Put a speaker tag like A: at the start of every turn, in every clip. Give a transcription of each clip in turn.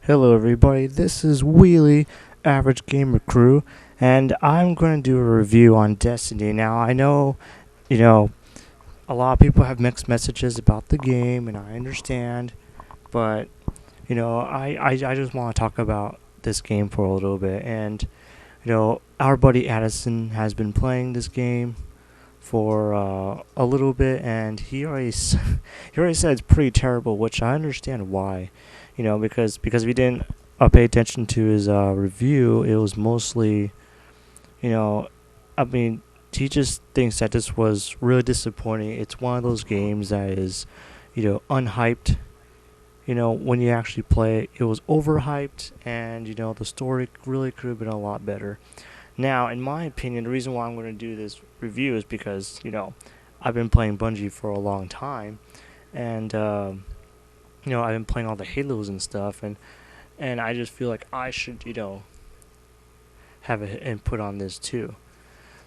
A: Hello everybody, this is Weeley, Average Gamer Crew, and I'm going to do a review on Destiny. Now, I know, you know, a lot of people have mixed messages about the game, and I understand, but, I just want to talk about this game for a little bit. And, our buddy Addison has been playing this game for a little bit, and he already said it's pretty terrible, which I understand why. Because if you didn't pay attention to his review, it was mostly, you know, I mean, he just thinks that this was really disappointing. It's one of those games that is, unhyped. When you actually play it, it was overhyped, and the story really could have been a lot better. Now, in my opinion, the reason why I'm going to do this review is because, I've been playing Bungie for a long time, and, I've been playing all the Halos and stuff, and I just feel like I should, have an input on this too.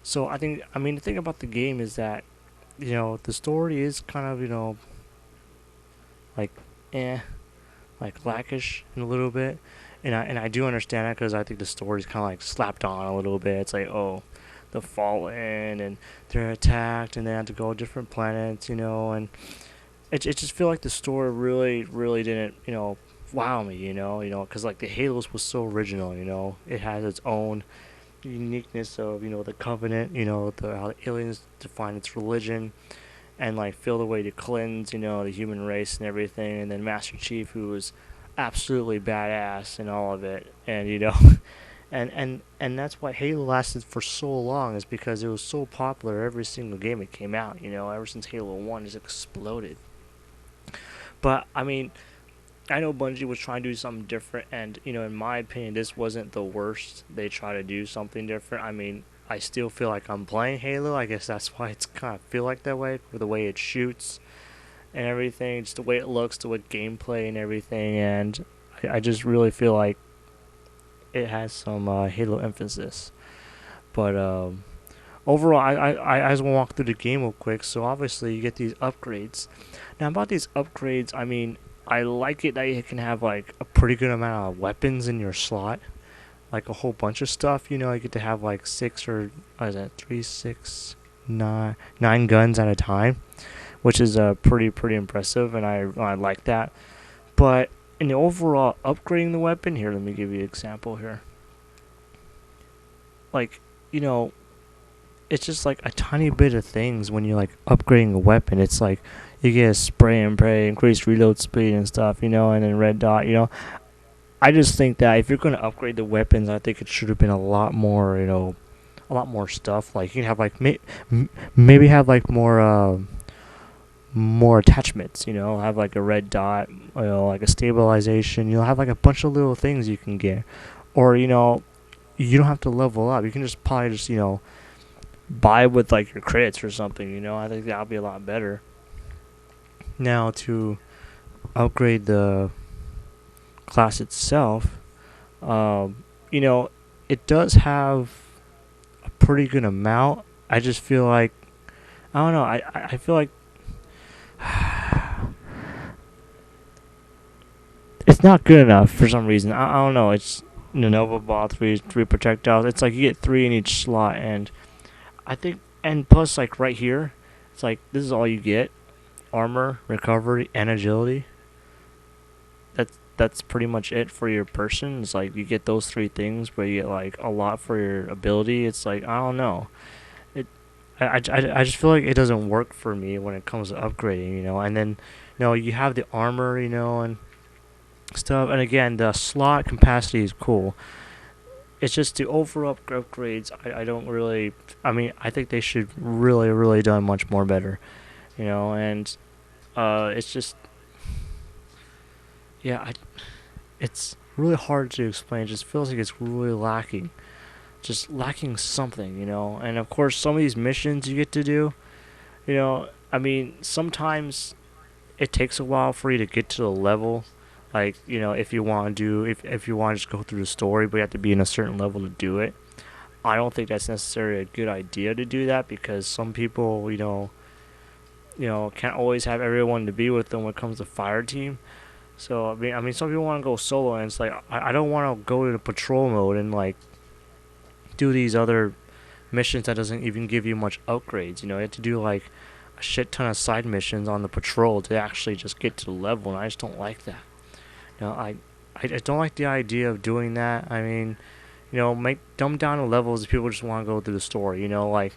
A: So the thing about the game is that, the story is kind of, like, eh, like lackish in a little bit. And I do understand that because I think the story's kind of like slapped on a little bit. It's like, oh, the Fallen, and they're attacked, and they have to go to different planets, and it just feel like the story really didn't, wow me, because like the Halos was so original, it has its own uniqueness of, the Covenant, how the aliens define its religion, and like feel the way to cleanse, the human race and everything, and then Master Chief, who was absolutely badass in all of it, and and that's why Halo lasted for so long, is because it was so popular every single game it came out, ever since Halo 1 just exploded. But I know Bungie was trying to do something different, and in my opinion, this wasn't the worst. They try to do something different. I still feel like I'm playing Halo. I guess that's why it's kind of feel like that way, with the way it shoots and everything, just the way it looks, the way gameplay and everything, and I just really feel like it has some Halo emphasis. But overall, I just want to walk through the game real quick. So obviously, you get these upgrades. Now about these upgrades, I like it that you can have like a pretty good amount of weapons in your slot, like a whole bunch of stuff. You get to have like six or what is that, three, six, nine guns at a time, which is pretty impressive, and I like that. But in the overall upgrading the weapon, here, let me give you an example here. Like, you know, it's just like a tiny bit of things when you're like upgrading a weapon. It's like you get a spray and pray, increased reload speed and stuff, and then red dot. I just think that if you're gonna upgrade the weapons, I think it should have been a lot more, a lot more stuff. Like you can have like maybe have like more attachments. Have like a red dot, like a stabilization. You'll have like a bunch of little things you can get, or you don't have to level up. You can just probably just buy with like your crits or something. I think that'll be a lot better. Now to upgrade the class itself, you know, it does have a pretty good amount. I just feel like I don't know. I feel like it's not good enough for some reason. I don't know. It's Nova Ball, three projectiles. It's like you get three in each slot, and I think, and plus like right here, it's like this is all you get: armor, recovery, and agility. That's pretty much it for your person. It's like you get those three things, but you get like a lot for your ability. It's like I don't know. It I just feel like it doesn't work for me when it comes to upgrading. And then you have the armor, and stuff. And again, the slot capacity is cool. It's just the overall upgrades. I don't really. I think they should really done much more better. And it's just, yeah. It's really hard to explain. It just feels like it's really lacking. Just lacking something. And of course, some of these missions you get to do. Sometimes it takes a while for you to get to the level. Like, if you want to if you want to just go through the story, but you have to be in a certain level to do it. I don't think that's necessarily a good idea to do that, because some people, can't always have everyone to be with them when it comes to fire team. So I mean, some people want to go solo, and it's like I don't want to go into patrol mode and like do these other missions that doesn't even give you much upgrades. You know, you have to do like a shit ton of side missions on the patrol to actually just get to the level, and I just don't like that. You know, I don't like the idea of doing that. I mean, you know, make dumb down the levels if people just want to go through the story. You know, like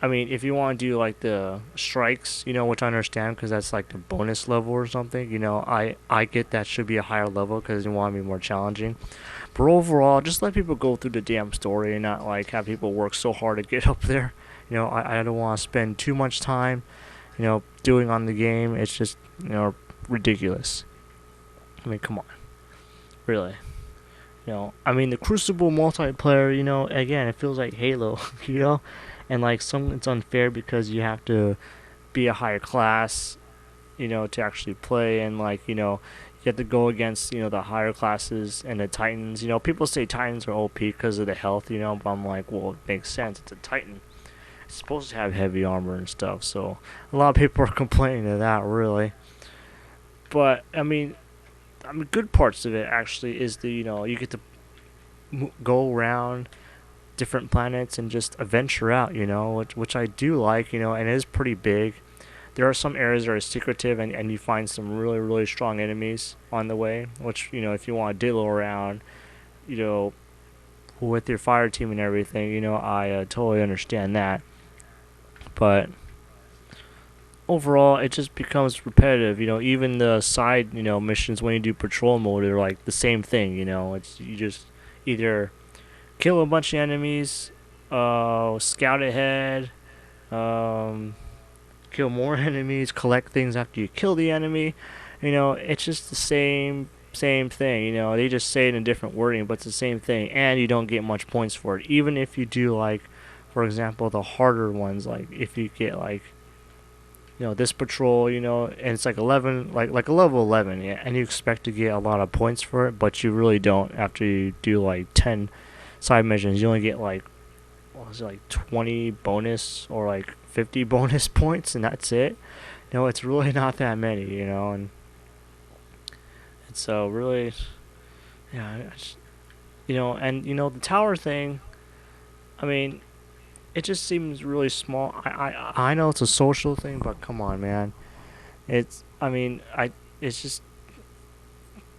A: I mean, if you want to do like the strikes, you know, which I understand because that's like the bonus level or something. You know, I get that should be a higher level because you want to be more challenging. But overall, just let people go through the damn story and not like have people work so hard to get up there. You know, I don't want to spend too much time, you know, doing on the game. It's just, you know, ridiculous. I mean, come on, really. You know, I mean, the Crucible multiplayer, you know, again, it feels like Halo, you know, and like some it's unfair because you have to be a higher class, you know, to actually play, and like, you know, you have to go against, you know, the higher classes and the Titans. You know, people say Titans are OP because of the health, you know, but I'm like, well, it makes sense. It's a Titan. It's supposed to have heavy armor and stuff, so a lot of people are complaining of that, really. But I mean, good parts of it actually is the, you know, you get to go around different planets and just adventure out, you know, which I do like, you know, and it is pretty big. There are some areas that are secretive, and you find some really, really strong enemies on the way, which, you know, if you want to diddle around, you know, with your fire team and everything, you know, I totally understand that. But overall, it just becomes repetitive, you know, even the side, you know, missions when you do patrol mode are like the same thing, you know, it's you just either kill a bunch of enemies, scout ahead, um, kill more enemies, collect things after you kill the enemy. You know, it's just the same thing. You know, they just say it in different wording, but it's the same thing, and you don't get much points for it. Even if you do like, for example, the harder ones, like if you get like, you know, this patrol, you know, and it's like 11, like a level 11, yeah, and you expect to get a lot of points for it, but you really don't after you do like 10 side missions. You only get like, what was it, like 20 bonus or like 50 bonus points, and that's it. You know, it's really not that many, you know, and so really, yeah, you know, and you know the tower thing. I mean, it just seems really small. I know it's a social thing, but come on, man. It's I mean I it's just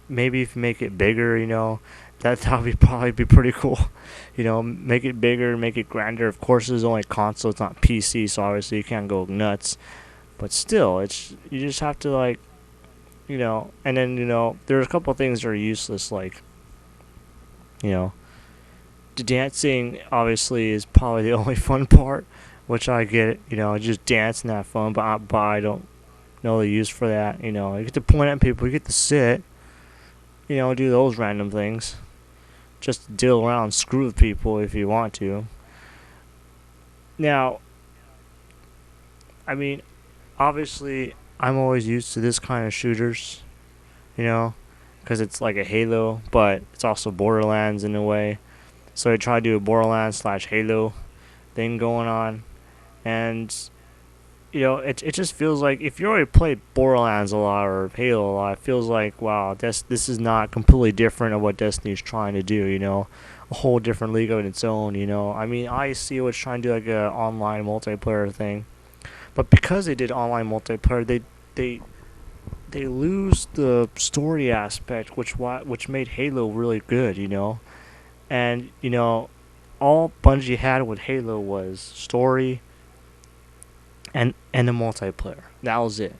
A: maybe if you make it bigger, you know, that would be probably be pretty cool. You know, make it bigger, make it grander. Of course, it's only console, it's not PC, so obviously you can't go nuts. But still, it's you just have to like, you know, and then you know there's a couple of things that are useless, like, you know, the dancing obviously is probably the only fun part, which I get. You know, just dance and have fun, but I don't know the use for that. You know, you get to point at people, you get to sit, you know, do those random things. Just deal around, screw with people if you want to. Now, I mean, obviously, I'm always used to this kind of shooters, you know, because it's like a Halo, but it's also Borderlands in a way. So I try to do a Borderlands slash Halo thing going on, and you know, it just feels like if you already played Borderlands a lot or Halo a lot, it feels like, wow, this is not completely different of what Destiny's trying to do. You know, a whole different league of its own. You know, I mean, I see what's trying to do like a online multiplayer thing, but because they did online multiplayer, they lose the story aspect, which made Halo really good. You know, and you know, all Bungie had with Halo was story and the multiplayer. That was it.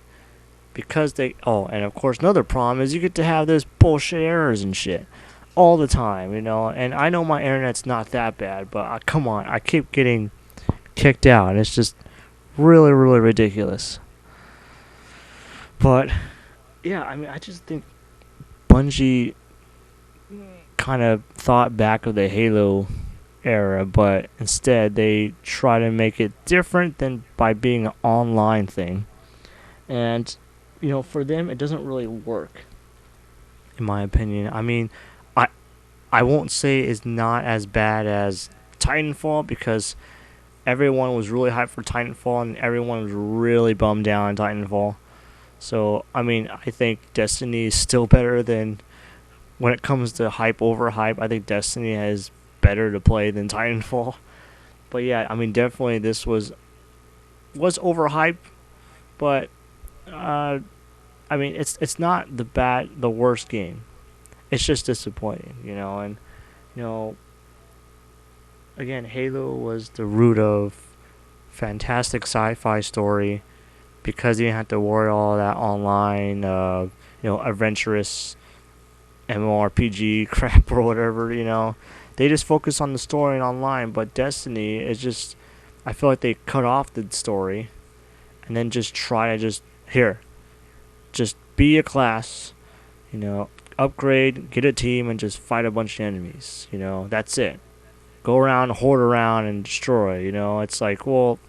A: Because and of course another problem is you get to have this bullshit errors and shit all the time, you know. And I know my internet's not that bad, but come on, I keep getting kicked out, and it's just really, really ridiculous. But yeah, I mean, I just think Bungie kind of thought back of the Halo era, but instead they try to make it different than by being an online thing. And you know, for them it doesn't really work, in my opinion. I mean, I I won't say it's not as bad as Titanfall, because everyone was really hyped for Titanfall and everyone was really bummed down on Titanfall. So I mean, I think Destiny is still better than when it comes to hype over hype. I think Destiny has better to play than Titanfall. But yeah, I mean, definitely this was overhyped, but uh, I mean, it's not the worst game. It's just disappointing, and you know, again, Halo was the root of fantastic sci-fi story because you didn't have to worry all that online, adventurous MMORPG crap or whatever. They just focus on the story and online. But Destiny is just, I feel like they cut off the story and then just try to just be a class, upgrade, get a team, and just fight a bunch of enemies. That's it. Go around, horde around, and destroy. It's like, well,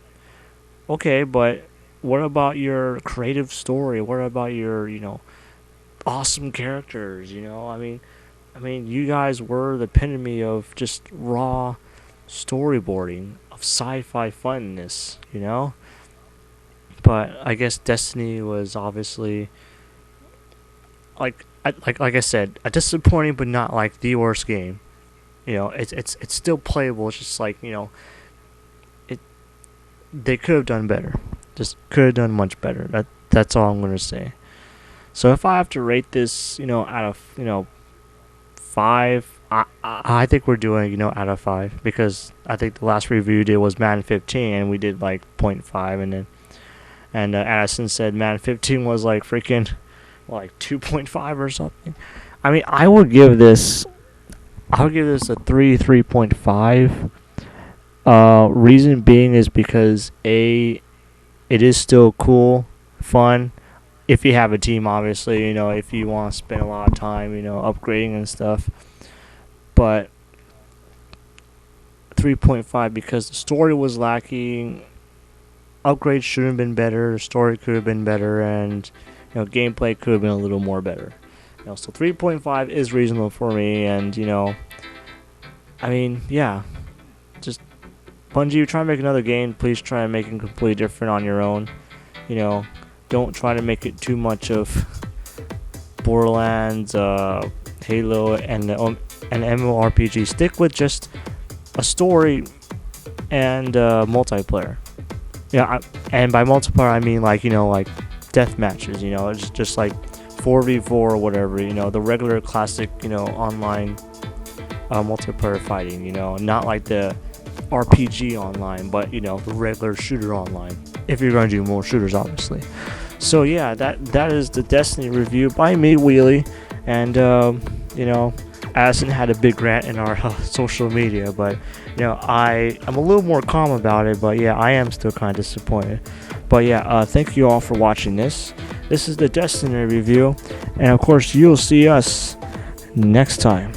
A: okay, but what about your creative story? What about your, awesome characters? I mean, you guys were the epitome of just raw storyboarding of sci-fi funness. But I guess Destiny was obviously like I said, a disappointing but not like the worst game. It's still playable. It's just like it they could have done better. Just could have done much better. That's all I'm gonna say. So if I have to rate this, out of 5, I think we're doing out of 5 because I think the last review did was Madden 15 and we did like 0.5 and Addison said Madden 15 was like freaking like 2.5 or something. I mean, I'll give this a 3.5. Reason being is because it is still cool, fun. If you have a team, obviously, if you want to spend a lot of time, upgrading and stuff. But 3.5 because the story was lacking. Upgrades should have been better. The story could have been better, and gameplay could have been a little more better. So 3.5 is reasonable for me, and I mean, yeah, just Bungie, you try to make another game, please try and make it completely different on your own. Don't try to make it too much of Borderlands, Halo, and an MMORPG. Stick with just a story and multiplayer. Yeah, and by multiplayer I mean like death matches. It's just like 4v4 or whatever. The regular classic online multiplayer fighting. Not like the RPG online, but the regular shooter online. If you're going to do more shooters, obviously. So yeah, that is the Destiny review by me, Weeley, and Addison had a big rant in our social media, but I'm a little more calm about it. But yeah, I am still kind of disappointed. But yeah, thank you all for watching this. This is the Destiny review, and of course you'll see us next time.